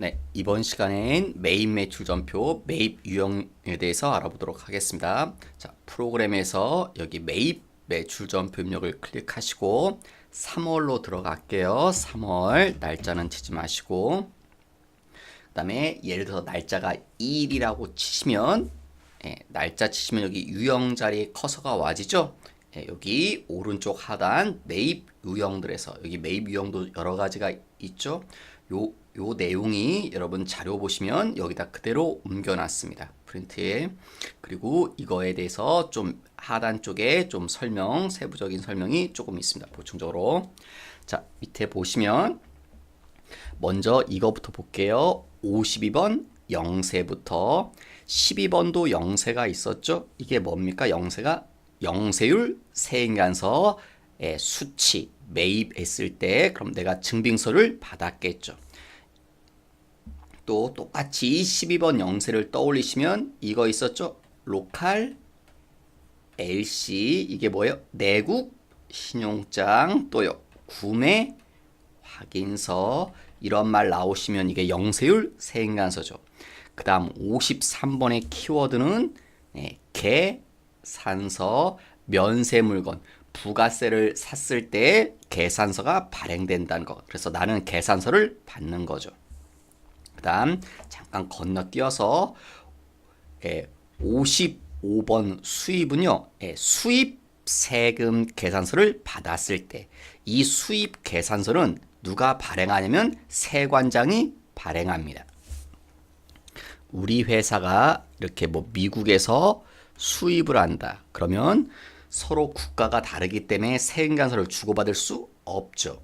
네, 이번 시간엔 매입 매출 전표, 매입 유형에 대해서 알아보도록 하겠습니다. 자, 프로그램에서 여기 매입 매출 전표 입력을 클릭하시고 3월로 들어갈게요. 3월 날짜는 치지 마시고 그 다음에 예를 들어서 날짜가 2일이라고 치시면 날짜 치시면 여기 유형 자리에 커서가 와지죠. 여기 오른쪽 하단 매입 유형들에서 여기 매입 유형도 여러 가지가 있죠. 요 내용이 여러분 자료 보시면 여기다 그대로 옮겨놨습니다. 프린트에. 그리고 이거에 대해서 좀 하단 쪽에 좀 세부적인 설명이 조금 있습니다. 보충적으로. 자, 밑에 보시면 먼저 이거부터 볼게요. 52번 영세부터 12번도 영세가 있었죠. 이게 뭡니까? 영세가 영세율 세인간서 수치 매입했을 때 그럼 내가 증빙서를 받았겠죠. 또 똑같이 12번 영세를 떠올리시면 이거 있었죠. 로컬 LC 이게 뭐예요? 내국 신용장 또요 구매 확인서 이런 말 나오시면 이게 영세율 세인간서죠. 그 다음 53번의 키워드는 계산서 면세물건 부가세를 샀을 때 계산서가 발행된다는 거. 그래서 나는 계산서를 받는 거죠. 그 다음 잠깐 건너뛰어서 55번 수입은요. 수입 세금 계산서를 받았을 때 이 수입 계산서는 누가 발행하냐면 세관장이 발행합니다. 우리 회사가 이렇게 뭐 미국에서 수입을 한다. 그러면 서로 국가가 다르기 때문에 세금관서를 주고받을 수 없죠.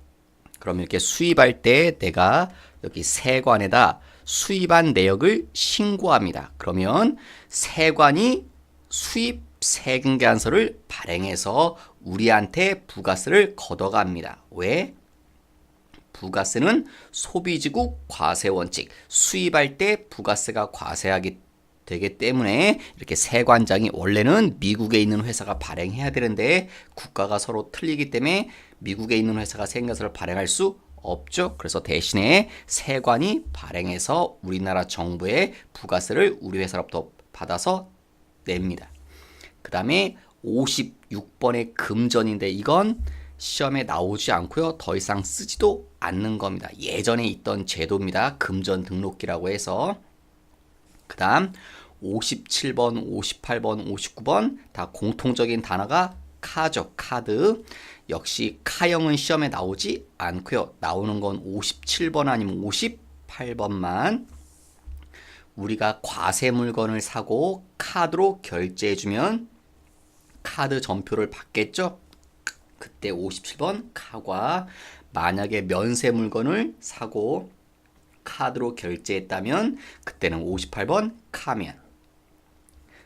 그럼 이렇게 수입할 때 내가 여기 세관에다 수입한 내역을 신고합니다. 그러면 세관이 수입 세금관서를 발행해서 우리한테 부가세를 걷어갑니다. 왜? 부가세는 소비지국 과세원칙, 수입할 때 부가세가 과세하기 되기 때문에 이렇게 세관장이 원래는 미국에 있는 회사가 발행해야 되는데 국가가 서로 틀리기 때문에 미국에 있는 회사가 세금관서를 발행할 수 없죠. 그래서 대신에 세관이 발행해서 우리나라 정부의 부가세를 우리 회사로부터 받아서 냅니다. 그 다음에 56번의 금전인데 이건 시험에 나오지 않고요. 더 이상 쓰지도 않는 겁니다. 예전에 있던 제도입니다. 금전 등록기라고 해서. 그 다음 57번, 58번, 59번 다 공통적인 단어가 카죠. 카드. 역시 카형은 시험에 나오지 않고요. 나오는 건 57번 아니면 58번만. 우리가 과세 물건을 사고 카드로 결제해주면 카드 전표를 받겠죠. 그때 57번 카과 만약에 면세 물건을 사고 카드로 결제했다면 그때는 58번 카면.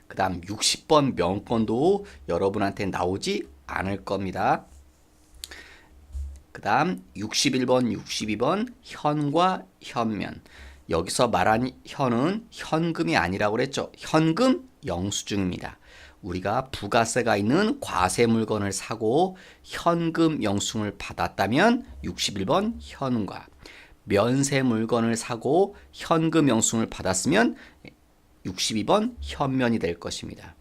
그 다음 60번 명건도 여러분한테 나오지 않을 겁니다. 그 다음 61번 62번 현과 현면. 여기서 말한 현은 현금이 아니라고 그랬죠. 현금 영수증입니다. 우리가 부가세가 있는 과세 물건을 사고 현금 영수증을 받았다면 61번 현과, 면세 물건을 사고 현금 영수증을 받았으면 62번 현면이 될 것입니다.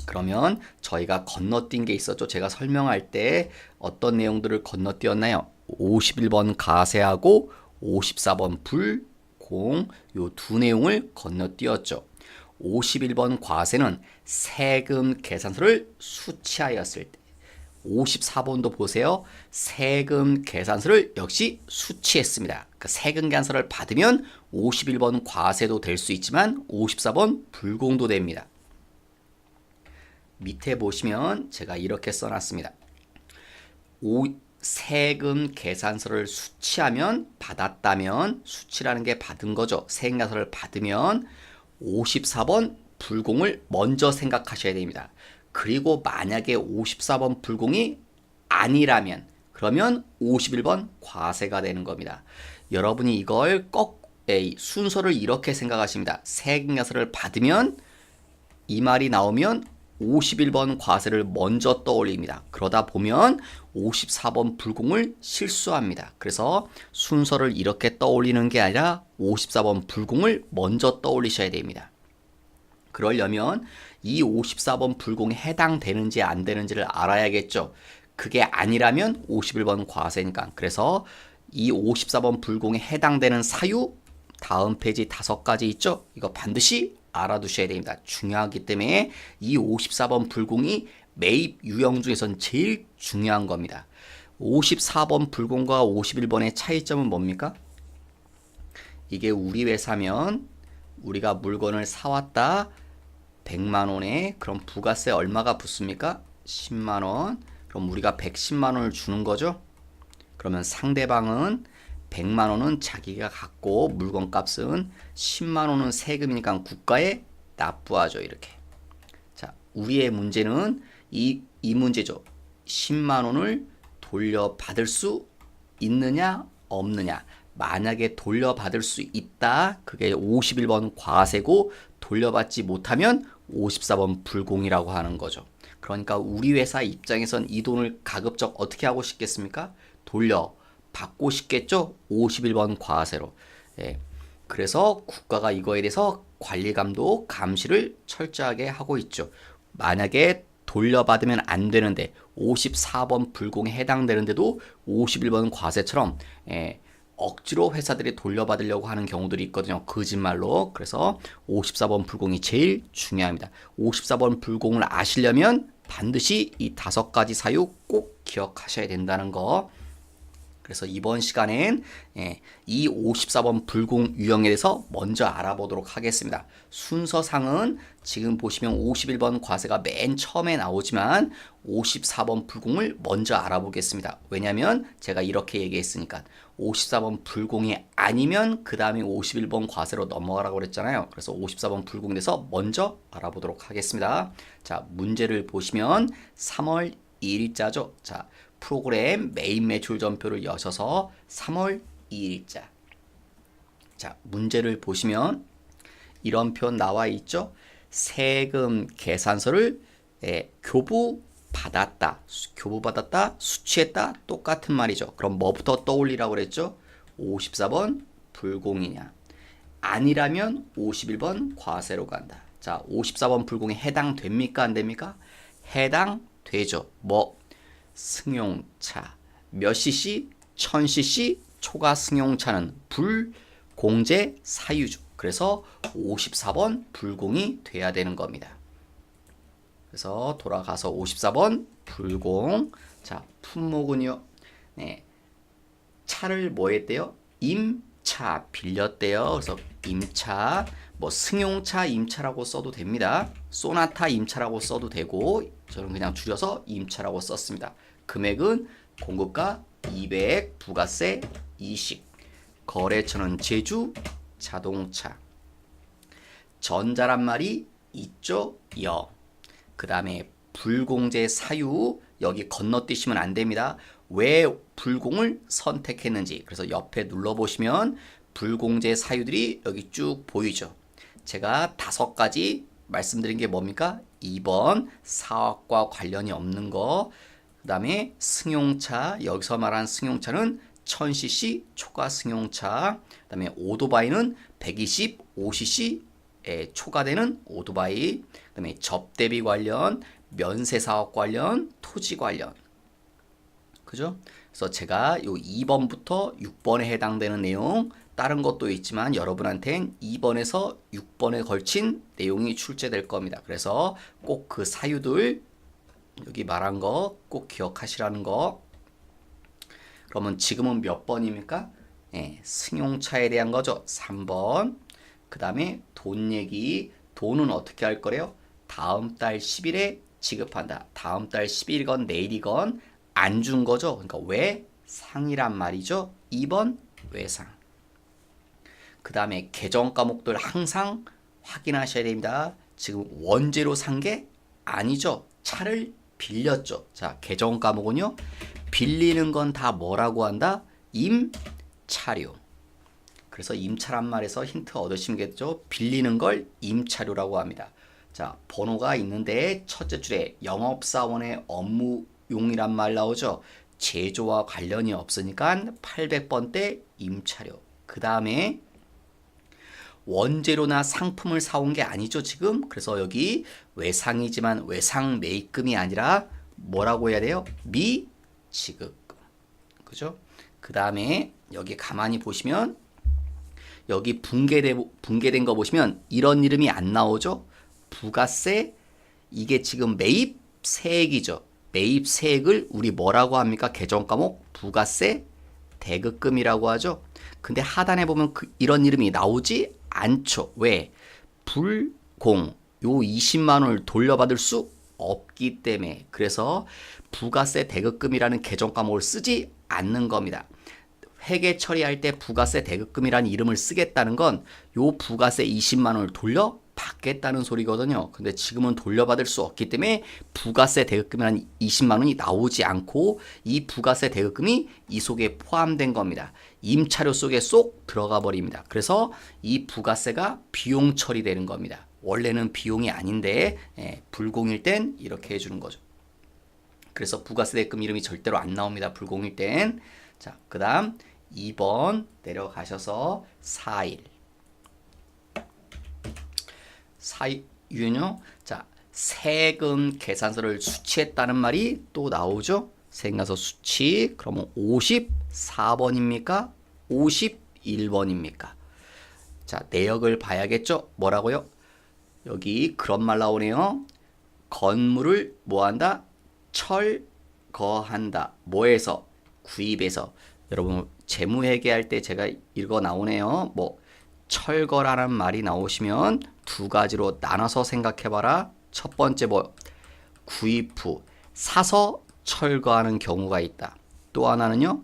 그러면 저희가 건너뛴 게 있었죠. 제가 설명할 때 어떤 내용들을 건너뛰었나요? 51번 가세하고 54번 불공 요 두 내용을 건너뛰었죠. 51번 과세는 세금 계산서를 수취하였을 때 54번도 보세요. 세금 계산서를 역시 수취했습니다. 그 세금 계산서를 받으면 51번 과세도 될 수 있지만 54번 불공도 됩니다. 밑에 보시면 제가 이렇게 써놨습니다. 세금 계산서를 수취하면 받았다면 수취라는 게 받은 거죠. 세금 계산서를 받으면 54번 불공을 먼저 생각하셔야 됩니다. 그리고 만약에 54번 불공이 아니라면 그러면 51번 과세가 되는 겁니다. 여러분이 이걸 순서를 이렇게 생각하십니다. 세금과세를 받으면 이 말이 나오면 51번 과세를 먼저 떠올립니다. 그러다 보면 54번 불공을 실수합니다. 그래서 순서를 이렇게 떠올리는 게 아니라 54번 불공을 먼저 떠올리셔야 됩니다. 그러려면 이 54번 불공에 해당되는지 안 되는지를 알아야겠죠. 그게 아니라면 51번 과세니까. 그래서 이 54번 불공에 해당되는 사유 다음 페이지 5가지 있죠. 이거 반드시 알아두셔야 됩니다. 중요하기 때문에 이 54번 불공이 매입 유형 중에선 제일 중요한 겁니다. 54번 불공과 51번의 차이점은 뭡니까? 이게 우리 회사면 우리가 물건을 사왔다 100만 원에 그럼 부가세 얼마가 붙습니까? 10만 원. 그럼 우리가 110만 원을 주는 거죠. 그러면 상대방은 100만 원은 자기가 갖고 물건 값은 10만 원은 세금이니까 국가에 납부하죠. 이렇게. 자, 우리의 문제는 이 문제죠. 10만 원을 돌려받을 수 있느냐 없느냐. 만약에 돌려받을 수 있다. 그게 51번 과세고 돌려받지 못하면 54번 불공이라고 하는 거죠. 그러니까 우리 회사 입장에선 이 돈을 가급적 어떻게 하고 싶겠습니까? 돌려받고 싶겠죠? 51번 과세로. 예. 그래서 국가가 이거에 대해서 관리 감독 감시를 철저하게 하고 있죠. 만약에 돌려받으면 안 되는데 54번 불공에 해당되는데도 51번 과세처럼 억지로 회사들이 돌려받으려고 하는 경우들이 있거든요. 거짓말로. 그래서 54번 불공이 제일 중요합니다. 54번 불공을 아시려면 반드시 이 5가지 사유 꼭 기억하셔야 된다는 거. 그래서 이번 시간엔 이 54번 불공 유형에 대해서 먼저 알아보도록 하겠습니다. 순서상은 지금 보시면 51번 과세가 맨 처음에 나오지만 54번 불공을 먼저 알아보겠습니다. 왜냐하면 제가 이렇게 얘기했으니까 54번 불공이 아니면 그 다음에 51번 과세로 넘어가라고 그랬잖아요. 그래서 54번 불공에 대해서 먼저 알아보도록 하겠습니다. 자, 문제를 보시면 3월 2일자죠. 자, 프로그램 메인 매출 전표를 여셔서 3월 2일자. 자, 문제를 보시면 이런 표현 나와 있죠. 세금 계산서를 교부받았다. 교부받았다. 수취했다. 똑같은 말이죠. 그럼 뭐부터 떠올리라고 그랬죠? 54번 불공이냐. 아니라면 51번 과세로 간다. 자, 54번 불공에 해당됩니까? 안 됩니까? 해당되죠. 뭐? 승용차 몇 cc? 1000cc 초과 승용차는 불공제 사유죠. 그래서 54번 불공이 돼야 되는 겁니다. 그래서 돌아가서 54번 불공. 자, 품목은요. 네. 차를 뭐 했대요? 임차 빌렸대요. 그래서 임차 뭐 승용차 임차라고 써도 됩니다. 소나타 임차라고 써도 되고 저는 그냥 줄여서 임차라고 썼습니다. 금액은 공급가 200, 부가세 20, 거래처는 제주 자동차. 전자란 말이 있죠? 여. 그 다음에 불공제 사유 여기 건너뛰시면 안 됩니다. 왜 불공을 선택했는지. 그래서 옆에 눌러보시면 불공제 사유들이 여기 쭉 보이죠. 제가 5가지 말씀드린 게 뭡니까? 2번 사업과 관련이 없는 거. 그 다음에 승용차, 여기서 말하는 승용차는 1000cc 초과 승용차. 그 다음에 오토바이는 125cc 초과되는 오토바이. 그 다음에 접대비 관련, 면세사업 관련, 토지 관련. 그죠? 그래서 제가 요 2번부터 6번에 해당되는 내용, 다른 것도 있지만 여러분한테는 2번에서 6번에 걸친 내용이 출제될 겁니다. 그래서 꼭 그 사유들 여기 말한 거 꼭 기억하시라는 거. 그러면 지금은 몇 번입니까? 네, 승용차에 대한 거죠. 3번. 그 다음에 돈 얘기. 돈은 어떻게 할 거래요? 다음 달 10일에 지급한다. 다음 달 10일이건 내일이건 안 준 거죠. 그러니까 왜? 상이란 말이죠. 2번 외상. 그 다음에 계정 과목들 항상 확인하셔야 됩니다. 지금 원재로 산 게 아니죠. 차를 빌렸죠. 자, 계정 과목은요. 빌리는 건 다 뭐라고 한다? 임차료. 그래서 임차란 말에서 힌트 얻으시겠죠? 빌리는 걸 임차료라고 합니다. 자, 번호가 있는데 첫째 줄에 영업사원의 업무용이란 말 나오죠. 제조와 관련이 없으니까 800번대 임차료. 그 다음에 원재료나 상품을 사온 게 아니죠, 지금. 그래서 여기 외상이지만 외상 매입금이 아니라 뭐라고 해야 돼요? 미지급금. 그죠? 그 다음에 여기 가만히 보시면 여기 붕괴된 거 보시면 이런 이름이 안 나오죠? 부가세, 이게 지금 매입세액이죠. 매입세액을 우리 뭐라고 합니까? 개정 과목 부가세 대급금이라고 하죠. 근데 하단에 보면 이런 이름이 나오지 않죠. 왜? 불공, 요 20만 원을 돌려받을 수 없기 때문에. 그래서 부가세 대급금이라는 개정 과목을 쓰지 않는 겁니다. 회계 처리할 때 부가세 대급금이라는 이름을 쓰겠다는 건 요 부가세 20만 원을 돌려받겠다는 소리거든요. 근데 지금은 돌려받을 수 없기 때문에 부가세 대급금이라는 20만 원이 나오지 않고 이 부가세 대급금이 이 속에 포함된 겁니다. 임차료 속에 쏙 들어가 버립니다. 그래서 이 부가세가 비용 처리되는 겁니다. 원래는 비용이 아닌데 불공일 땐 이렇게 해주는 거죠. 그래서 부가세 대급금 이름이 절대로 안 나옵니다. 불공일 땐. 자, 그 다음 2번 내려가셔서 4일. 4일은요. 자, 세금 계산서를 수취했다는 말이 또 나오죠. 세금계산서 수취. 그러면 54번입니까? 51번입니까? 자, 내역을 봐야겠죠? 뭐라고요? 여기 그런 말 나오네요. 건물을 뭐한다? 철거한다. 뭐에서? 구입해서. 여러분 재무회계할 때 제가 읽어 나오네요. 뭐 철거라는 말이 나오시면 두 가지로 나눠서 생각해봐라. 첫 번째 뭐 구입 후 사서 철거하는 경우가 있다. 또 하나는요.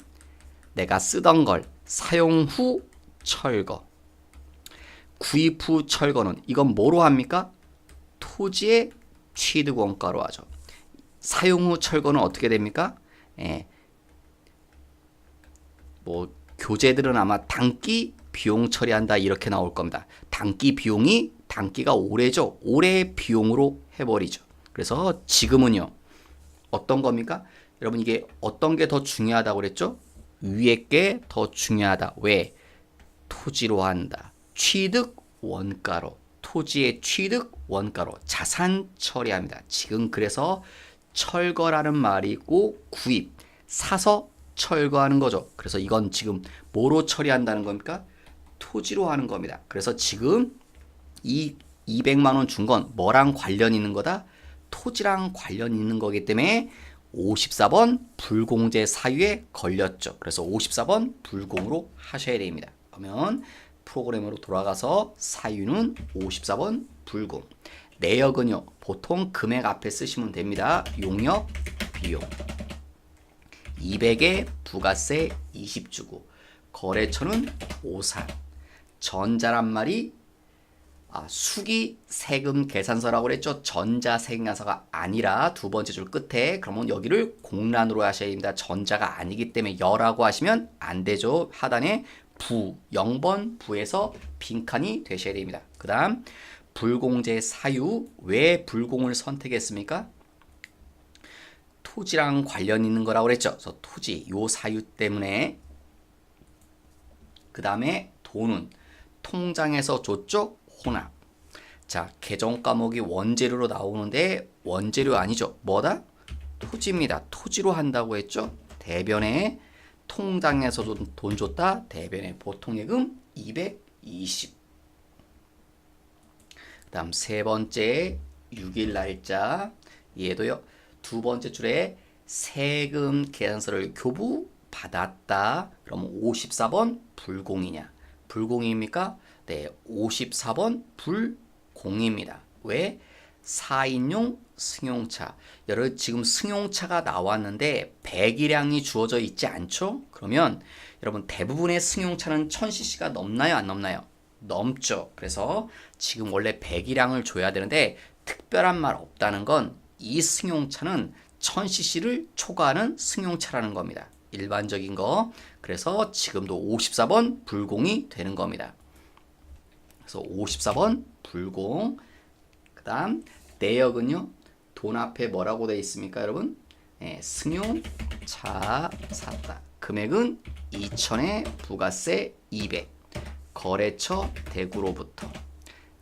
내가 쓰던 걸 사용 후 철거. 구입 후 철거는 이건 뭐로 합니까? 토지의 취득 원가로 하죠. 사용 후 철거는 어떻게 됩니까? 뭐 교재들은 아마 단기 비용 처리한다 이렇게 나올 겁니다. 단기 비용이 단기가 올해죠. 올해 비용으로 해버리죠. 그래서 지금은요. 어떤 겁니까? 여러분 이게 어떤 게 더 중요하다고 그랬죠? 위에 게 더 중요하다. 왜? 토지로 한다. 취득 원가로. 토지의 취득 원가로 자산 처리합니다. 지금 그래서 철거라는 말이 있고 구입, 사서 철거하는 거죠. 그래서 이건 지금 뭐로 처리한다는 겁니까? 토지로 하는 겁니다. 그래서 지금 이 200만 원 준 건 뭐랑 관련 있는 거다? 토지랑 관련 있는 거기 때문에 54번 불공제 사유에 걸렸죠. 그래서 54번 불공으로 하셔야 됩니다. 그러면 프로그램으로 돌아가서 사유는 54번 불공. 내역은요. 보통 금액 앞에 쓰시면 됩니다. 용역, 비용. 200에 부가세 20 주고 거래처는 오산. 전자란 말이 수기 세금 계산서라고 그랬죠. 전자세금계산서가 아니라 두 번째 줄 끝에 그러면 여기를 공란으로 하셔야 됩니다. 전자가 아니기 때문에 여라고 하시면 안 되죠. 하단에 부 0번 부에서 빈칸이 되셔야 됩니다. 그 다음 불공제 사유. 왜 불공을 선택했습니까? 토지랑 관련 있는 거라고 그랬죠. 그래서 토지 요 사유 때문에. 그 다음에 돈은 통장에서 줬죠. 혼합. 자, 개정 과목이 원재료로 나오는데 원재료 아니죠. 뭐다? 토지입니다. 토지로 한다고 했죠. 대변에 통장에서 돈 줬다. 대변에 보통예금 220. 그 다음 세 번째 6일 날짜. 얘도요. 두 번째 줄에 세금 계산서를 교부 받았다. 그럼 54번 불공이냐? 불공입니까? 네, 54번 불공입니다. 왜? 4인용 승용차. 여러분 지금 승용차가 나왔는데 배기량이 주어져 있지 않죠? 그러면 여러분 대부분의 승용차는 1000cc가 넘나요? 안 넘나요? 넘죠. 그래서 지금 원래 배기량을 줘야 되는데 특별한 말 없다는 건 이 승용차는 1000cc를 초과하는 승용차라는 겁니다. 일반적인 거. 그래서 지금도 54번 불공이 되는 겁니다. 그래서 54번 불공. 그 다음 내역은요. 돈 앞에 뭐라고 되어 있습니까 여러분? 승용차 샀다. 금액은 2,000에 부가세 200. 거래처 대구로부터.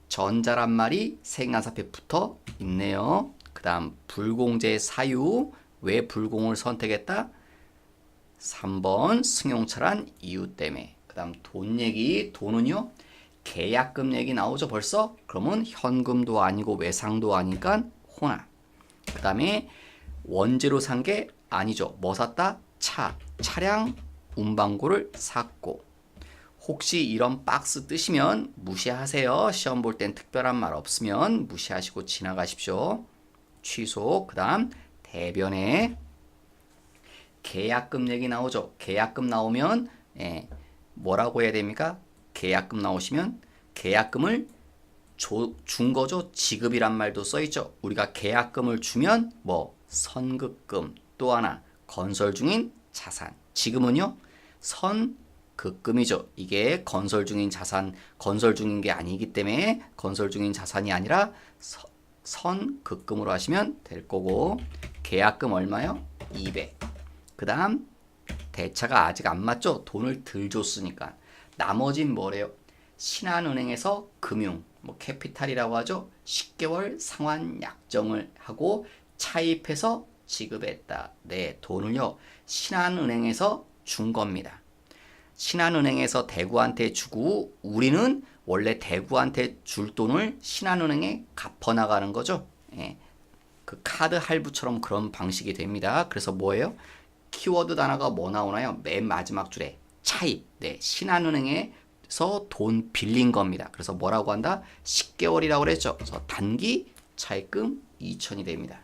전자란 말이 생각사 앞에 붙어 있네요. 그 다음 불공제 사유. 왜 불공을 선택했다? 3번 승용차란 이유 때문에. 그 다음 돈 얘기. 돈은요. 계약금 얘기 나오죠 벌써? 그러면 현금도 아니고 외상도 아니니까 호나. 그 다음에 원재료 산 게 아니죠. 뭐 샀다? 차량 운반고를 샀고. 혹시 이런 박스 뜨시면 무시하세요. 시험 볼 땐 특별한 말 없으면 무시하시고 지나가십시오. 취소. 그 다음 대변에 계약금 얘기 나오죠. 계약금 나오면 뭐라고 해야 됩니까? 계약금 나오시면 계약금을 준 거죠. 지급이란 말도 써있죠. 우리가 계약금을 주면 뭐 선급금. 또 하나 건설 중인 자산. 지금은요 선급금이죠. 이게 건설 중인 자산, 건설 중인 게 아니기 때문에 건설 중인 자산이 아니라 선급금으로 하시면 될 거고. 계약금 얼마요? 200. 그 다음 대차가 아직 안 맞죠. 돈을 덜 줬으니까. 나머진 뭐래요? 신한은행에서 금융, 뭐 캐피탈이라고 하죠. 10개월 상환 약정을 하고 차입해서 지급했다. 네, 돈을요. 신한은행에서 준 겁니다. 신한은행에서 대구한테 주고 우리는 원래 대구한테 줄 돈을 신한은행에 갚아나가는 거죠. 그 카드 할부처럼 그런 방식이 됩니다. 그래서 뭐예요? 키워드 단어가 뭐 나오나요? 맨 마지막 줄에 차입. 네, 신한은행에서 돈 빌린 겁니다. 그래서 뭐라고 한다? 10개월이라고 그랬죠. 그래서 단기 차입금 2,000이 됩니다.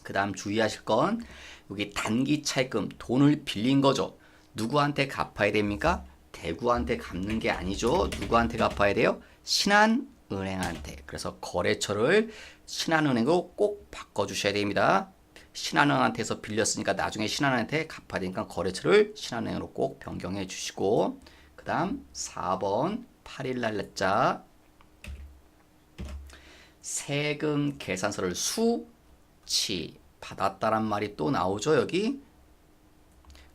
그 다음 주의하실 건 여기 단기 차입금 돈을 빌린 거죠. 누구한테 갚아야 됩니까? 대구한테 갚는 게 아니죠. 누구한테 갚아야 돼요? 신한은행한테. 그래서 거래처를 신한은행으로 꼭 바꿔주셔야 됩니다. 신한은행한테서 빌렸으니까 나중에 신한은행한테 갚아야 되니까 거래처를 신한은행으로 꼭 변경해 주시고. 그 다음 4번 8일 날짜 세금 계산서를 수치 받았다란 말이 또 나오죠 여기.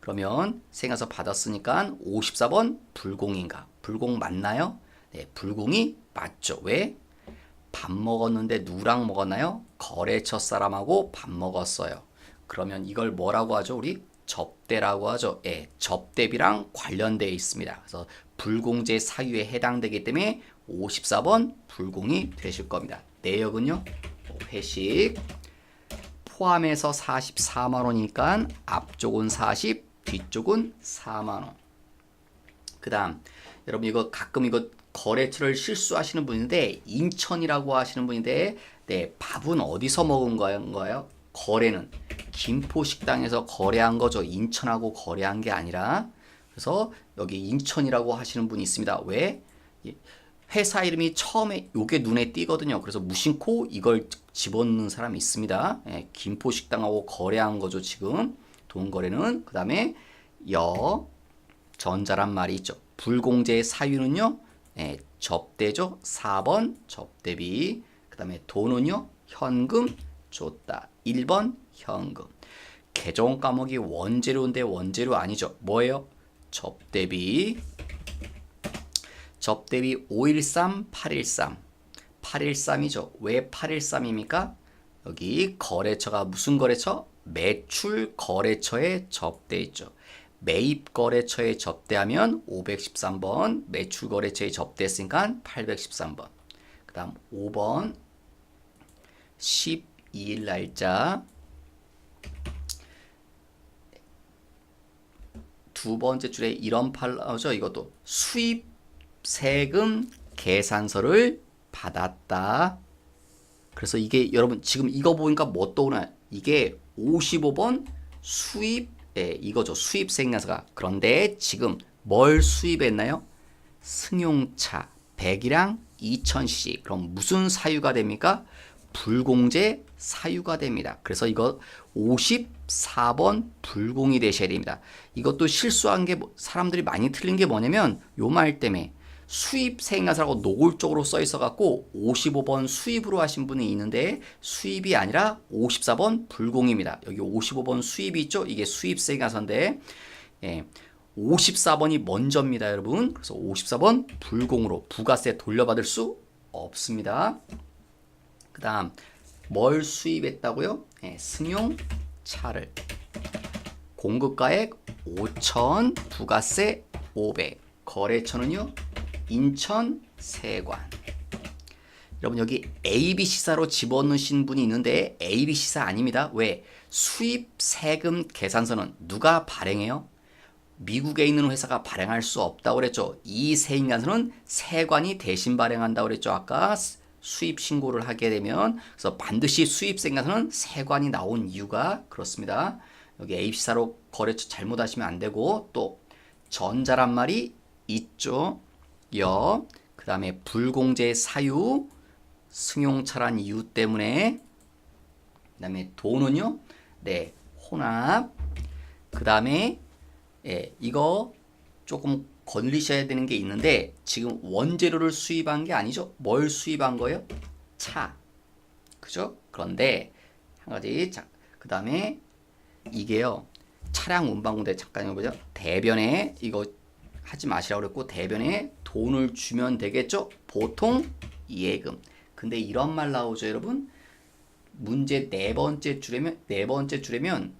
그러면 세금서 받았으니까 54번 불공인가? 불공 맞나요? 네, 불공이 맞죠. 왜? 밥 먹었는데 누구랑 먹었나요? 거래처 사람하고 밥 먹었어요. 그러면 이걸 뭐라고 하죠? 우리 접대라고 하죠. 예, 접대비랑 관련되어 있습니다. 그래서 불공제 사유에 해당되기 때문에 54번 불공이 되실 겁니다. 내역은요. 회식 포함해서 44만 원이니까 앞쪽은 40, 뒤쪽은 4만 원. 그 다음 여러분 이거 가끔 이거 거래처를 실수하시는 분인데 인천이라고 하시는 분인데 네, 밥은 어디서 먹은 거예요? 거래는 김포식당에서 거래한 거죠. 인천하고 거래한 게 아니라. 그래서 여기 인천이라고 하시는 분이 있습니다. 왜? 회사 이름이 처음에 요게 눈에 띄거든요. 그래서 무심코 이걸 집어넣는 사람이 있습니다. 예, 김포식당하고 거래한 거죠. 지금 돈 거래는. 그 다음에 전자란 말이 있죠. 불공제의 사유는요. 예, 접대죠. 4번 접대비. 그 다음에 돈은요. 현금 줬다. 1번 현금. 개정 과목이 원재료인데 원재료 아니죠. 뭐예요? 접대비. 접대비 513, 813. 813이죠. 왜 813입니까? 여기 거래처가 무슨 거래처? 매출 거래처에 접대 있죠. 매입 거래처에 접대하면 513번, 매출 거래처에 접대했으니까 813번. 그 다음 5번 12일 날짜. 두 번째 줄에 이런 팔라죠. 이것도 수입 세금 계산서를 받았다. 그래서 이게 여러분 지금 이거 보니까 뭐 떠오르나요? 이게 55번 수입 이거죠. 수입 세금계산서가. 그런데 지금 뭘 수입했나요? 승용차 100이랑 2000cc. 그럼 무슨 사유가 됩니까? 불공제 사유가 됩니다. 그래서 이거 54번 불공이 되셔야 됩니다. 이것도 실수한 게 사람들이 많이 틀린 게 뭐냐면 요 말 때문에 수입세액과서라고 노골적으로 써 있어갖고 55번 수입으로 하신 분이 있는데 수입이 아니라 54번 불공입니다. 여기 55번 수입이 있죠? 이게 수입세액과서인데 54번이 먼저입니다, 여러분. 그래서 54번 불공으로 부가세 돌려받을 수 없습니다. 그 다음 뭘 수입했다고요? 승용차를. 공급가액 5천, 부가세 500. 거래처는요? 인천세관. 여러분 여기 ABC사로 집어넣으신 분이 있는데 ABC사 아닙니다. 왜? 수입세금 계산서는 누가 발행해요? 미국에 있는 회사가 발행할 수 없다고 그랬죠. 이 세인간서는 세관이 대신 발행한다고 그랬죠. 아까 수입 신고를 하게 되면. 그래서 반드시 수입세인간서는 세관이 나온 이유가 그렇습니다. 여기 ABC사로 거래처 잘못하시면 안 되고, 또 전자란 말이 있죠. 그 다음에 불공제 사유, 승용차란 이유 때문에. 그 다음에 돈은요, 네, 혼합. 그 다음에 이거 조금 걸리셔야 되는 게 있는데, 지금 원재료를 수입한 게 아니죠. 뭘 수입한 거예요? 차. 그죠? 그런데 한 가지, 자, 그 다음에 이게요, 차량 운반공대, 잠깐 보죠. 대변에 이거 하지 마시라고 그랬고, 대변에 돈을 주면 되겠죠? 보통 예금. 근데 이런 말 나오죠, 여러분. 문제 네 번째 줄에면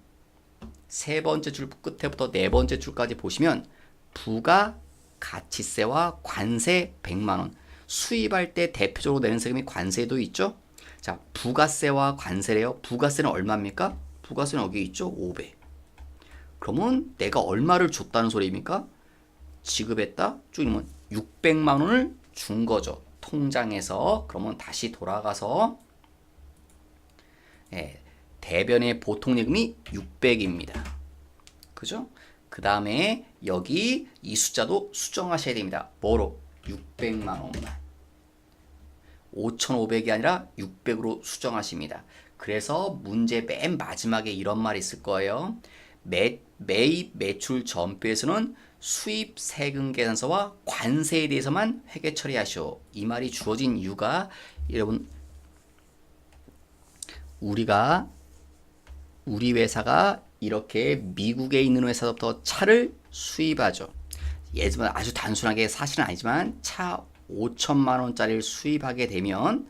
세 번째 줄 끝에부터 네 번째 줄까지 보시면 부가가치세와 관세 100만 원. 수입할 때 대표적으로 내는 세금이 관세도 있죠. 자, 부가세와 관세래요. 부가세는 얼마입니까? 부가세는 여기 있죠. 500. 그러면 내가 얼마를 줬다는 소리입니까? 지급했다? 줄이면 600만 원을 준 거죠. 통장에서. 그러면 다시 돌아가서 대변의 보통 예금이 600입니다. 그죠? 그 다음에 여기 이 숫자도 수정하셔야 됩니다. 뭐로? 600만 원만. 5,500이 아니라 600으로 수정하십니다. 그래서 문제 맨 마지막에 이런 말이 있을 거예요. 매입 매출 전표에서는 수입 세금 계산서와 관세에 대해서만 회계 처리하시오. 이 말이 주어진 이유가, 여러분, 우리 회사가 이렇게 미국에 있는 회사부터 차를 수입하죠. 예를 들면 아주 단순하게, 사실은 아니지만 차 5천만 원짜리를 수입하게 되면,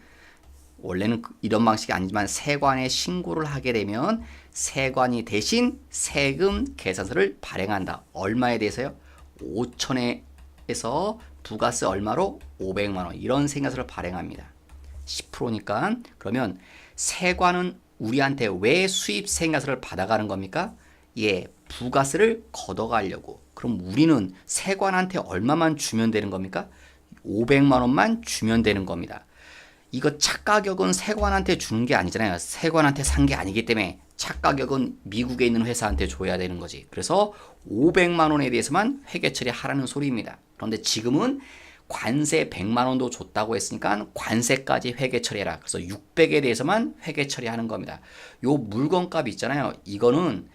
원래는 이런 방식이 아니지만 세관에 신고를 하게 되면 세관이 대신 세금 계산서를 발행한다. 얼마에 대해서요? 5천에서 부가세 얼마로? 500만 원. 이런 세금계산서를 발행합니다. 10%니까. 그러면 세관은 우리한테 왜 수입 세금계산서를 받아가는 겁니까? 부가세를 걷어가려고. 그럼 우리는 세관한테 얼마만 주면 되는 겁니까? 500만 원만 주면 되는 겁니다. 이거 차 가격은 세관한테 주는 게 아니잖아요. 세관한테 산 게 아니기 때문에 차 가격은 미국에 있는 회사한테 줘야 되는 거지. 그래서 500만 원에 대해서만 회계 처리하라는 소리입니다. 그런데 지금은 관세 100만 원도 줬다고 했으니까 관세까지 회계 처리해라. 그래서 600에 대해서만 회계 처리하는 겁니다. 요 물건값 있잖아요. 이거는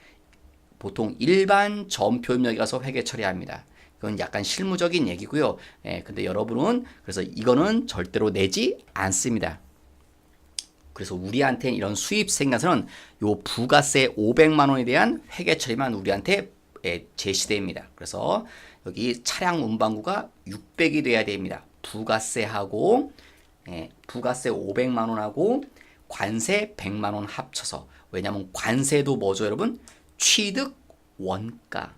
보통 일반 전표입력에 가서 회계 처리합니다. 그건 약간 실무적인 얘기고요. 근데 여러분은 그래서 이거는 절대로 내지 않습니다. 그래서 우리한테 이런 수입 세금계산서는 요 부가세 500만 원에 대한 회계 처리만 우리한테 제시됩니다. 그래서 여기 차량 운반구가 600이 돼야 됩니다. 부가세하고 부가세 500만 원하고 관세 100만 원 합쳐서. 왜냐면 관세도 뭐죠, 여러분? 취득 원가.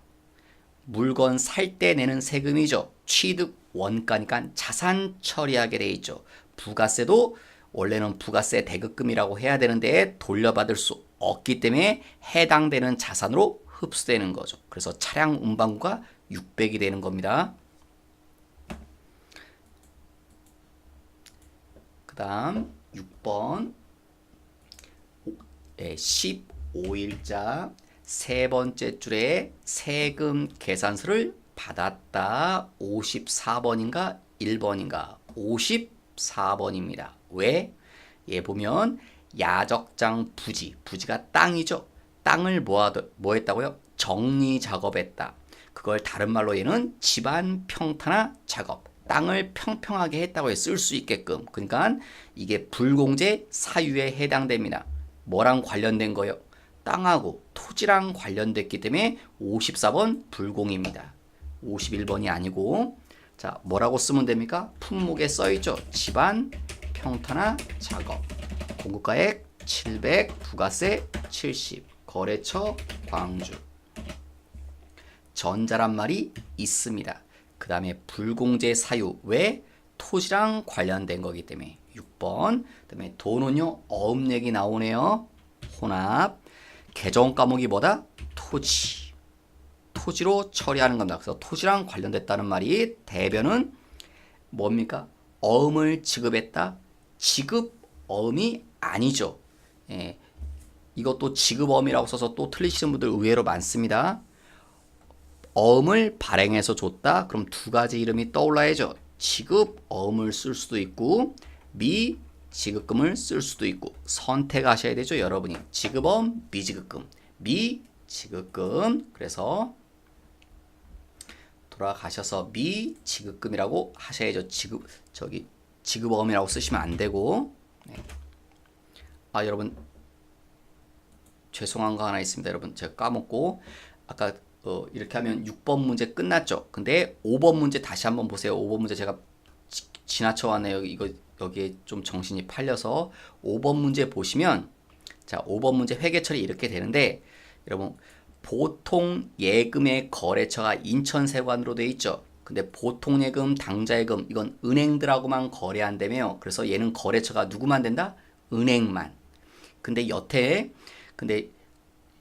물건 살 때 내는 세금이죠. 취득 원가니까 자산 처리하게 돼 있죠. 부가세도 원래는 부가세 대급금이라고 해야 되는데 돌려받을 수 없기 때문에 해당되는 자산으로 흡수되는 거죠. 그래서 차량 운반구가 600이 되는 겁니다. 그 다음 6번 15일자 세 번째 줄에 세금 계산서를 받았다. 54번인가 1번인가? 54번입니다. 왜? 얘 보면 야적장 부지가 땅이죠. 땅을 뭐 했다고요? 정리 작업했다. 그걸 다른 말로 얘는 집안 평탄화 작업, 땅을 평평하게 했다고 해요. 쓸 수 있게끔. 그러니까 이게 불공제 사유에 해당됩니다. 뭐랑 관련된 거예요? 땅하고 토지랑 관련됐기 때문에 54번 불공입니다. 51번이 아니고 자 뭐라고 쓰면 됩니까? 품목에 써있죠. 집안 평탄화 작업 공급가액 700 부가세 70 거래처 광주 전자란 말이 있습니다. 그 다음에 불공제 사유 왜? 토지랑 관련된 거기 때문에 6번 그 다음에 돈은요 어음력이 나오네요. 혼합 개정 과목이 뭐다? 토지 토지로 처리하는 겁니다. 그래서 토지랑 관련됐다는 말이 대변은 뭡니까? 어음을 지급했다. 지급 어음이 아니죠. 예, 이것도 지급 어음이라고 써서 또 틀리시는 분들 의외로 많습니다. 어음을 발행해서 줬다. 그럼 두 가지 이름이 떠올라야죠. 지급 어음을 쓸 수도 있고 미 지급금을 쓸 수도 있고 선택하셔야 되죠. 여러분이 지급어음 미지급금 미지급금 그래서 돌아가셔서 미지급금이라고 하셔야죠. 지급어음이라고 쓰시면 안 되고 네. 아 여러분 죄송한 거 하나 있습니다. 여러분 제가 까먹고 아까 이렇게 하면 6번 문제 끝났죠. 근데 5번 문제 다시 한번 보세요. 5번 문제 제가 지나쳐 왔네요. 이거 여기에 좀 정신이 팔려서 5번 문제 보시면 자 5번 문제 회계 처리 이렇게 되는데 여러분 보통 예금의 거래처가 인천세관으로 되어 있죠. 근데 보통 예금, 당좌 예금 이건 은행들하고만 거래한다며요. 그래서 얘는 거래처가 누구만 된다? 은행만. 근데 여태 근데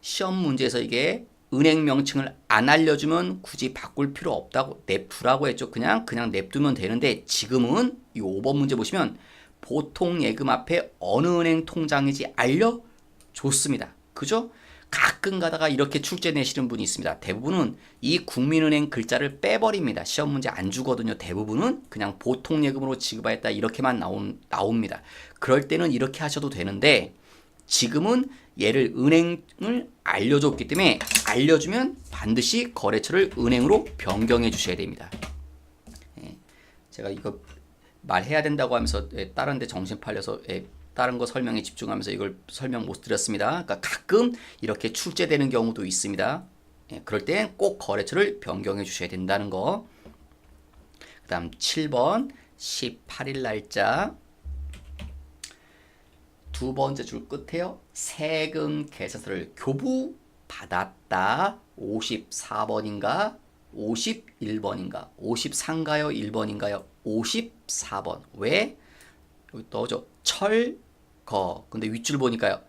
시험 문제에서 이게 은행 명칭을 안 알려주면 굳이 바꿀 필요 없다고 냅두라고 했죠. 그냥 냅두면 되는데 지금은 이 5번 문제 보시면 보통 예금 앞에 어느 은행 통장인지 알려줬습니다. 그죠? 가끔 가다가 이렇게 출제 내시는 분이 있습니다. 대부분은 이 국민은행 글자를 빼버립니다. 시험 문제 안 주거든요. 대부분은 그냥 보통 예금으로 지급하였다 이렇게만 나옵니다. 그럴 때는 이렇게 하셔도 되는데 지금은 얘를 은행을 알려줬기 때문에 알려주면 반드시 거래처를 은행으로 변경해 주셔야 됩니다. 예, 제가 이거 말해야 된다고 하면서 다른 데 정신 팔려서 다른 거 설명에 집중하면서 이걸 설명 못 드렸습니다. 그러니까 가끔 이렇게 출제되는 경우도 있습니다. 예, 그럴 땐 꼭 거래처를 변경해 주셔야 된다는 거. 그 다음 7번 18일 날짜 두 번째 줄 끝에요. 세금 계산서를 교부 받았다. 54번인가? 51번인가? 53가요? 1번인가요? 54번. 왜? 여기 떠오죠. 철거. 근데 윗줄 보니까요.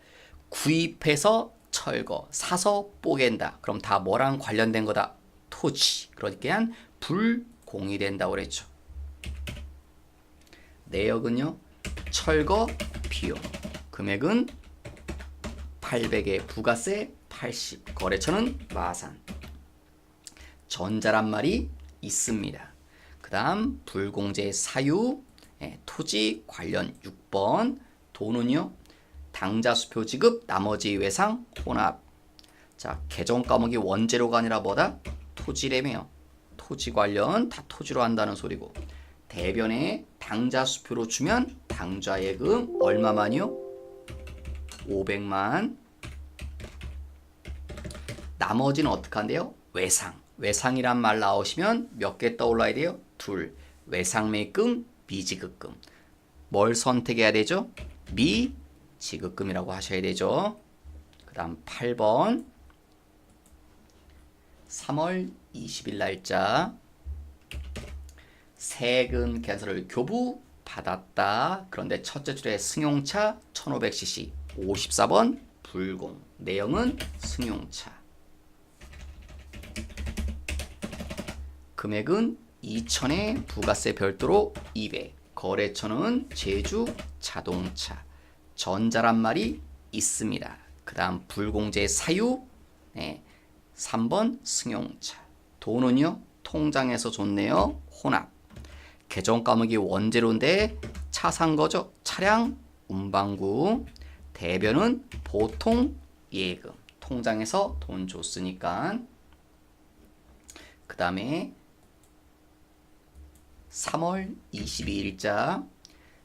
구입해서 철거. 사서 뽀갠다. 그럼 다 뭐랑 관련된 거다? 토지. 그러니까 불공이 된다고 그랬죠. 내역은요. 철거 비용. 금액은 800에 부가세 80. 거래처는 마산. 전자란 말이 있습니다. 그 다음 불공제 사유 토지 관련 6번 돈은요 당좌 수표 지급 나머지 외상 혼합. 자 개정 과목이 원재료가 아니라 뭐다? 토지래매요. 토지 관련 다 토지로 한다는 소리고 대변에 당좌 수표로 주면 당좌 예금 얼마만이요? 500만. 나머지는 어떻게 한대요? 외상. 외상이란 말 나오시면 몇 개 떠올라야 돼요? 둘. 외상매입금, 미지급금. 뭘 선택해야 되죠? 미지급금이라고 하셔야 되죠. 그 다음 8번 3월 20일 날짜 세금 계산서를 교부 받았다. 그런데 첫째 줄에 승용차 1500cc 54번 불공. 내용은 승용차. 금액은 2,000에 부가세 별도로 200. 거래처는 제주 자동차. 전자란 말이 있습니다. 그 다음 불공제 사유 3번 승용차. 돈은요 통장에서 줬네요. 혼합. 개정 과목이 원재료인데 차 산 거죠. 차량 운반구. 대변은 보통 예금. 통장에서 돈 줬으니까. 그 다음에 3월 22일자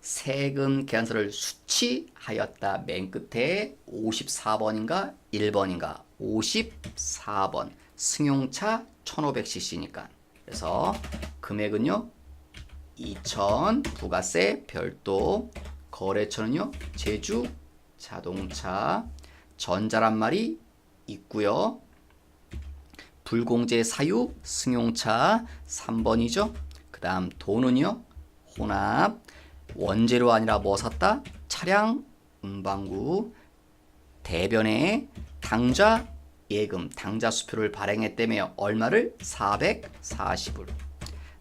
세금 계산서를 수취하였다. 맨 끝에 54번인가 1번인가 54번 승용차 1500cc니까 그래서 금액은요 2000 부가세 별도 거래처는요 제주 자동차 전자란 말이 있고요. 불공제 사유 승용차 3번이죠. 그 다음 돈은요 혼합 원재료 아니라 뭐 샀다? 차량 운반구 대변에 당좌 예금 당좌 수표를 발행했다며 얼마를? 440을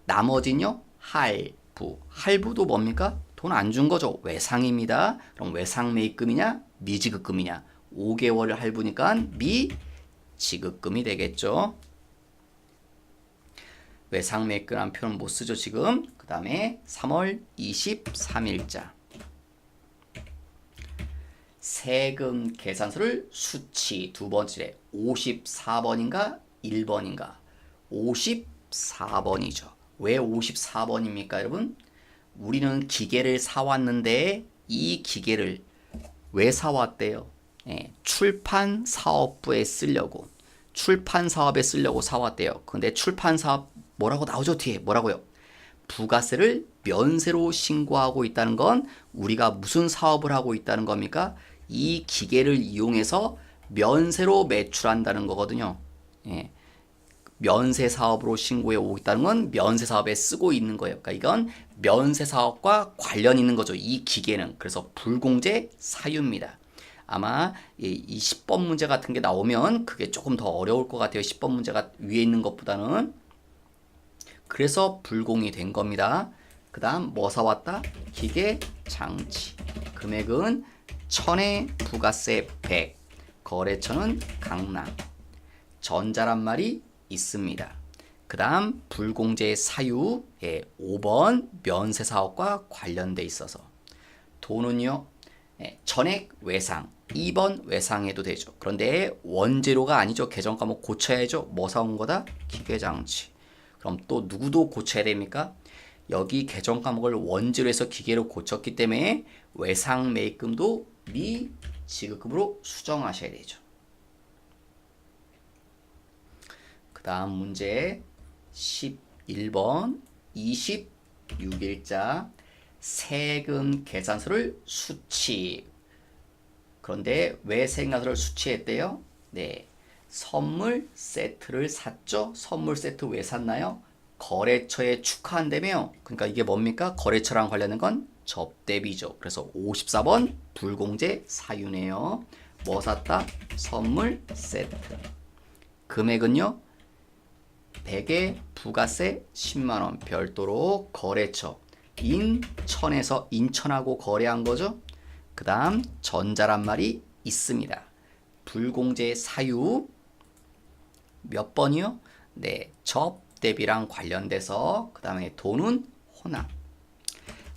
나머지는요 할부 할부도 뭡니까? 돈 안 준 거죠. 외상입니다. 그럼 외상 매입금이냐 미지급금이냐 5개월 할부니까 미지급금이 되겠죠. 외상 매입금이라는 표현은 못 쓰죠 지금. 그 다음에 3월 23일자 세금 계산서를 수치 두 번째 54번인가 1번인가 54번이죠. 왜 54번입니까 여러분? 우리는 기계를 사왔는데 이 기계를 왜 사왔대요? 출판 사업부에 쓰려고 출판 사업에 쓰려고 사왔대요. 근데 출판 사업 뭐라고 나오죠? 뒤에 뭐라고요? 부가세를 면세로 신고하고 있다는 건 우리가 무슨 사업을 하고 있다는 겁니까? 이 기계를 이용해서 면세로 매출한다는 거거든요. 면세 사업으로 신고해 오고 있다는 건 면세 사업에 쓰고 있는 거예요. 그러니까 이건 면세 사업과 관련 있는 거죠. 이 기계는. 그래서 불공제 사유입니다. 아마 이 10번 문제 같은 게 나오면 그게 조금 더 어려울 것 같아요. 10번 문제가 위에 있는 것보다는. 그래서 불공이 된 겁니다. 그 다음 뭐 사왔다? 기계 장치. 금액은 1000에 부가세 100. 거래처는 강남. 전자란 말이 있습니다. 그 다음 불공제 사유 5번 면세사업과 관련돼 있어서 돈은요 전액 외상 2번 외상해도 되죠. 그런데 원재료가 아니죠. 개정 과목 고쳐야죠. 뭐 사온 거다? 기계장치. 그럼 또 누구도 고쳐야 됩니까? 여기 개정 과목을 원재료에서 기계로 고쳤기 때문에 외상 매입금도 미지급금으로 수정하셔야 되죠. 그 다음 문제 11번 26일자 세금 계산서를 수취. 그런데 왜 세금계산서를 수취했대요? 선물 세트를 샀죠. 선물 세트 왜 샀나요? 거래처에 축하한다며. 그러니까 이게 뭡니까? 거래처랑 관련된 건 접대비죠. 그래서 54번 불공제 사유네요. 뭐 샀다? 선물 세트. 금액은요 100에 부가세 10만원 별도로 거래처 인천에서 인천하고 거래한 거죠. 그 다음 전자란 말이 있습니다. 불공제 사유 몇 번이요? 접대비랑 관련돼서 그 다음에 돈은 혼합.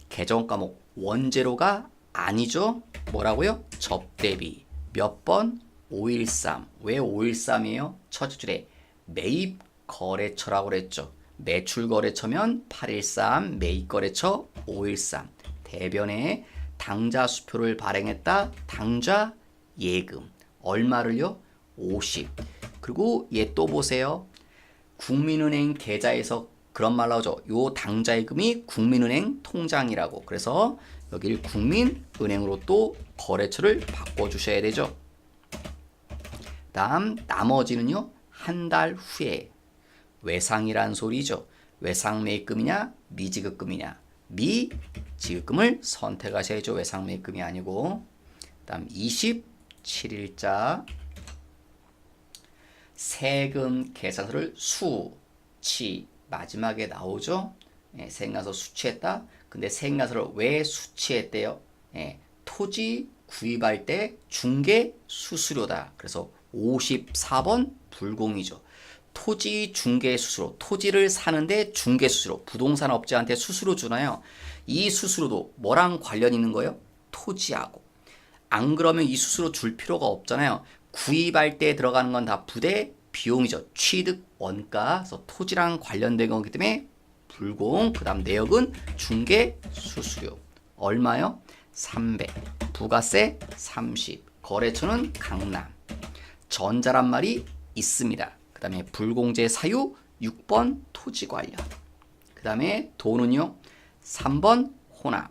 개정 과목 원재료가 아니죠. 뭐라고요? 접대비 몇 번? 513. 왜 513이에요? 첫 줄에 매입 거래처라고 그랬죠. 매출 거래처면 813, 매입 거래처 513. 대변에 당좌 수표를 발행했다. 당좌 예금. 얼마를요? 50. 그리고 얘 또 보세요. 국민은행 계좌에서 그런 말 나오죠. 요 당좌 예금이 국민은행 통장이라고. 그래서 여기를 국민은행으로 또 거래처를 바꿔주셔야 되죠. 다음 나머지는요. 한 달 후에 외상이란 소리죠. 외상 매입금이냐 미지급금이냐. 미지급금을 선택하셔야죠. 외상 매입금이 아니고. 다음 27일자 세금 계산서를 수취 마지막에 나오죠. 세금계산서 수취했다. 근데 세금계산서를 왜 수취했대요? 토지 구입할 때 중개 수수료다. 그래서 54번 불공이죠. 토지 중개 수수료, 토지를 사는데 중개 수수료, 부동산 업자한테 수수료 주나요? 이 수수료도 뭐랑 관련 있는 거예요? 토지하고. 안 그러면 이 수수료 줄 필요가 없잖아요. 구입할 때 들어가는 건 다 부대 비용이죠. 취득 원가. 그래서 토지랑 관련된 거기 때문에 불공. 그 다음 내역은 중개 수수료. 얼마요? 300. 부가세 30. 거래처는 강남. 전자란 말이 있습니다. 그 다음에 불공제 사유 6번 토지 관련. 그 다음에 돈은요? 3번 혼합.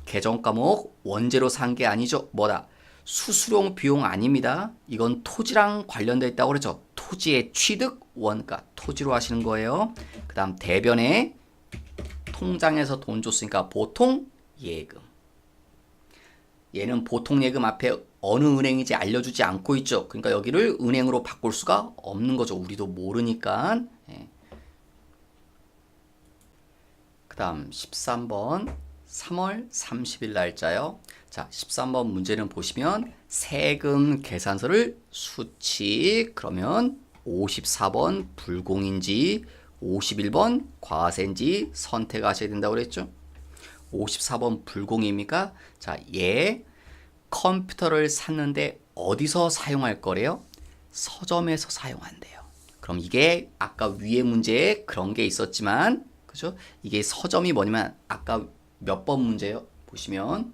계정 과목 원재료 산 게 아니죠. 뭐다? 수수료 비용 아닙니다. 이건 토지랑 관련되어 있다고 그러죠. 토지의 취득 원가. 토지로 하시는 거예요. 그 다음 대변에 통장에서 돈 줬으니까 보통 예금. 얘는 보통 예금 앞에 어느 은행인지 알려주지 않고 있죠. 그러니까 여기를 은행으로 바꿀 수가 없는 거죠. 우리도 모르니까. 예. 그 다음 13번 3월 30일 날짜요. 자, 13번 문제는 보시면 세금 계산서를 수치. 그러면 54번 불공인지 51번 과세인지 선택하셔야 된다고 그랬죠. 54번 불공입니까? 자, 얘 컴퓨터를 샀는데 어디서 사용할 거래요? 서점에서 사용한대요. 그럼 이게 아까 위에 문제에 그런 게 있었지만, 그죠? 이게 서점이 뭐냐면 아까 몇 번 문제요? 보시면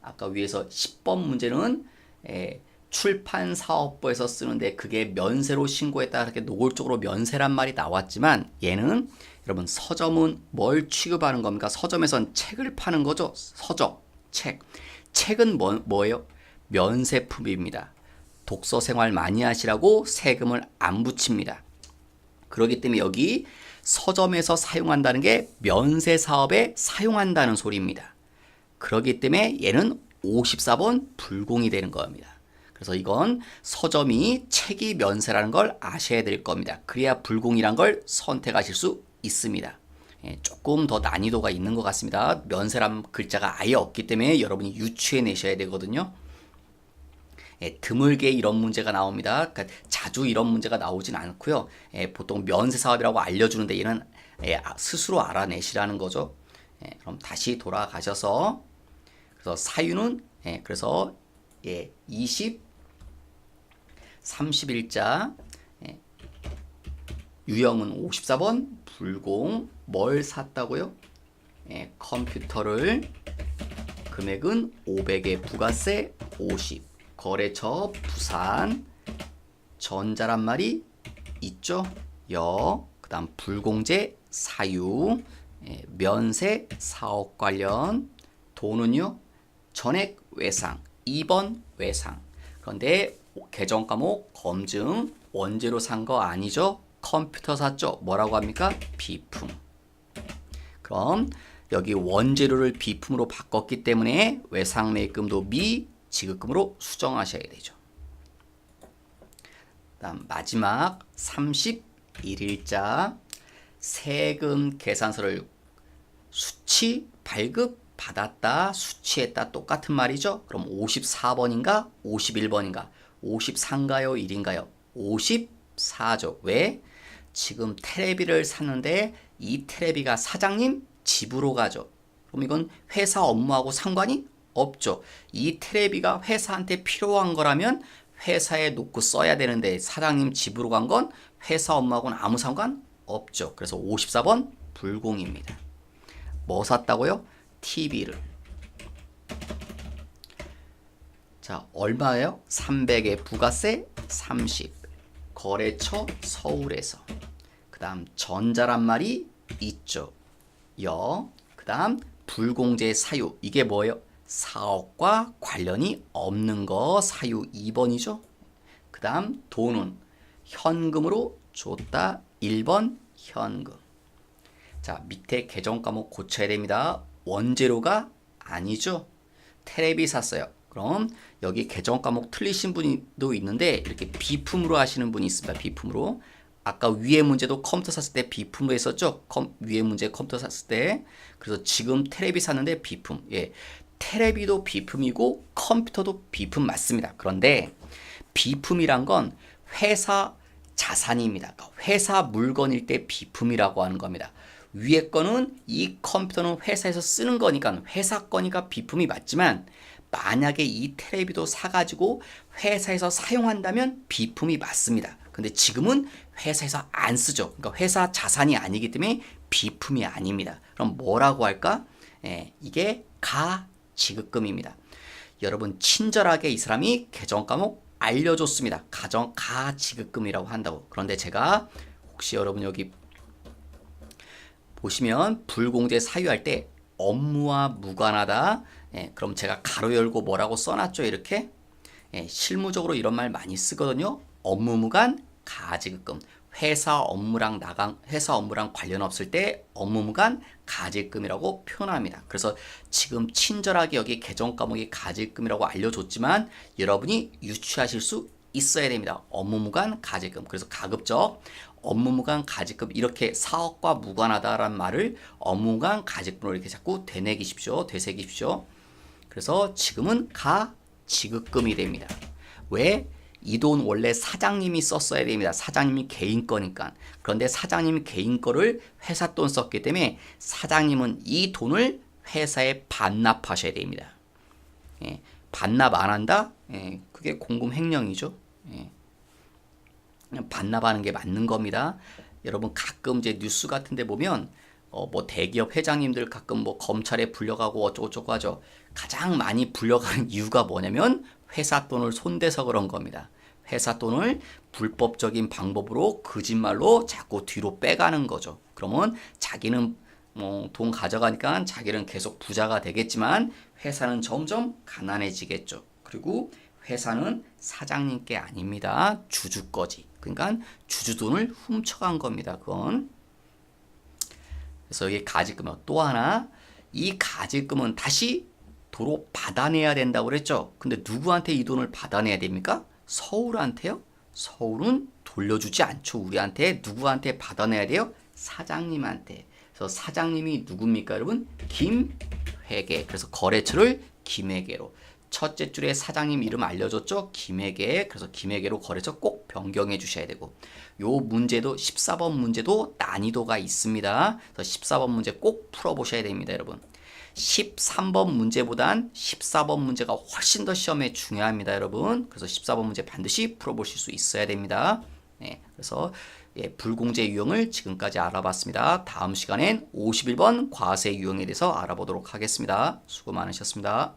아까 위에서 10번 문제는 출판사업부에서 쓰는데 그게 면세로 신고했다. 이렇게 노골적으로 면세란 말이 나왔지만 얘는 여러분 서점은 뭘 취급하는 겁니까? 서점에선 책을 파는 거죠. 서점, 책. 책은 뭐예요? 면세품입니다. 독서 생활 많이 하시라고 세금을 안 붙입니다. 그렇기 때문에 여기 서점에서 사용한다는 게 면세 사업에 사용한다는 소리입니다. 그렇기 때문에 얘는 54번 불공이 되는 겁니다. 그래서 이건 서점이 책이 면세라는 걸 아셔야 될 겁니다. 그래야 불공이란 걸 선택하실 수 있습니다. 조금 더 난이도가 있는 것 같습니다. 면세란 글자가 아예 없기 때문에 여러분이 유추해 내셔야 되거든요. 드물게 이런 문제가 나옵니다. 그러니까 자주 이런 문제가 나오진 않고요. 보통 면세 사업이라고 알려주는데 얘는 스스로 알아내시라는 거죠. 그럼 다시 돌아가셔서 그래서 사유는 그래서 20, 30일자 유형은 54번 불공. 뭘 샀다고요? 컴퓨터를. 금액은 500에 부가세 50. 거래처 부산. 전자란 말이 있죠. 그 다음 불공제 사유. 면세 사업 관련. 돈은요. 전액 외상. 2번 외상. 그런데 계정 과목 검증. 원재료 산 거 아니죠? 컴퓨터 샀죠? 뭐라고 합니까? 비품. 그럼 여기 원재료를 비품으로 바꿨기 때문에 외상매입금도 지급금으로 수정하셔야 되죠. 다음 마지막 31일자 세금 계산서를 수치 발급 받았다, 수치했다 똑같은 말이죠. 그럼 54번인가 51번인가 53인가요 1인가요? 54죠. 왜? 지금 테레비를 샀는데 이 테레비가 사장님 집으로 가죠. 그럼 이건 회사 업무하고 상관이 없죠. 이 테레비가 회사한테 필요한 거라면 회사에 놓고 써야 되는데 사장님 집으로 간 건 회사 업무하고는 아무 상관 없죠. 그래서 54번 불공입니다. 뭐 샀다고요? TV를. 자, 얼마예요? 300에 부가세 30. 거래처 서울에서. 그 다음 전자란 말이 있죠. 그 다음 불공제 사유. 이게 뭐예요? 사업과 관련이 없는 거 사유 2번이죠. 그 다음 돈은 현금으로 줬다 1번 현금. 자, 밑에 계정 과목 고쳐야 됩니다. 원재료가 아니죠. 테레비 샀어요. 그럼 여기 계정 과목 틀리신 분도 있는데 이렇게 비품으로 하시는 분이 있습니다. 비품으로. 아까 위에 문제도 컴퓨터 샀을 때 비품으로 했었죠. 위에 문제 컴퓨터 샀을 때. 그래서 지금 테레비 샀는데 비품. 테레비도 비품이고 컴퓨터도 비품 맞습니다. 그런데 비품이란 건 회사 자산입니다. 그러니까 회사 물건일 때 비품이라고 하는 겁니다. 위에 거는 이 컴퓨터는 회사에서 쓰는 거니까 회사 거니까 비품이 맞지만 만약에 이 테레비도 사가지고 회사에서 사용한다면 비품이 맞습니다. 근데 지금은 회사에서 안 쓰죠. 그러니까 회사 자산이 아니기 때문에 비품이 아닙니다. 그럼 뭐라고 할까? 이게 가지급금입니다. 여러분 친절하게 이 사람이 개정 과목 알려줬습니다. 가지급금이라고 한다고. 그런데 제가 혹시 여러분 여기 보시면 불공제 사유할 때 업무와 무관하다. 그럼 제가 가로 열고 뭐라고 써놨죠? 이렇게. 실무적으로 이런 말 많이 쓰거든요. 업무 무관 가지급금. 회사 업무랑 관련 없을 때 업무 무관 가지급금이라고 표현합니다. 그래서 지금 친절하게 여기 개정 과목이 가지급금이라고 알려줬지만 여러분이 유추하실 수 있어야 됩니다. 업무 무관 가지급. 그래서 가급적 업무 무관 가지급 이렇게 사업과 무관하다라는 말을 업무 무관 가지급으로 이렇게 자꾸 되새기십시오. 그래서 지금은 가지급금이 됩니다. 왜? 이 돈 원래 사장님이 썼어야 됩니다. 사장님이 개인 거니까. 그런데 사장님이 개인 거를 회사 돈 썼기 때문에 사장님은 이 돈을 회사에 반납하셔야 됩니다. 반납 안 한다? 그게 공금 횡령이죠. 그냥 반납하는 게 맞는 겁니다. 여러분 가끔 이제 뉴스 같은 데 보면 뭐 대기업 회장님들 가끔 뭐 검찰에 불려가고 어쩌고저쩌고 하죠. 가장 많이 불려가는 이유가 뭐냐면 회사 돈을 손대서 그런 겁니다. 회사 돈을 불법적인 방법으로 거짓말로 자꾸 뒤로 빼가는 거죠. 그러면 자기는 뭐 돈 가져가니까 자기는 계속 부자가 되겠지만 회사는 점점 가난해지겠죠. 그리고 회사는 사장님께 아닙니다. 주주 거지. 그러니까 주주 돈을 훔쳐간 겁니다. 그건. 그래서 이게 가지금은 또 하나 이 가지금은 다시 도로 받아내야 된다고 그랬죠. 근데 누구한테 이 돈을 받아내야 됩니까? 서울한테요? 서울은 돌려주지 않죠. 우리한테 누구한테 받아내야 돼요? 사장님한테. 그래서 사장님이 누굽니까, 여러분? 김회계. 그래서 거래처를 김회계로. 첫째 줄에 사장님 이름 알려줬죠? 김회계. 그래서 김회계로 거래처 꼭 변경해 주셔야 되고. 요 문제도 14번 문제도 난이도가 있습니다. 그래서 14번 문제 꼭 풀어보셔야 됩니다, 여러분. 13번 문제보단 14번 문제가 훨씬 더 시험에 중요합니다, 여러분. 그래서 14번 문제 반드시 풀어보실 수 있어야 됩니다. 그래서 불공제 유형을 지금까지 알아봤습니다. 다음 시간엔 51번 과세 유형에 대해서 알아보도록 하겠습니다. 수고 많으셨습니다.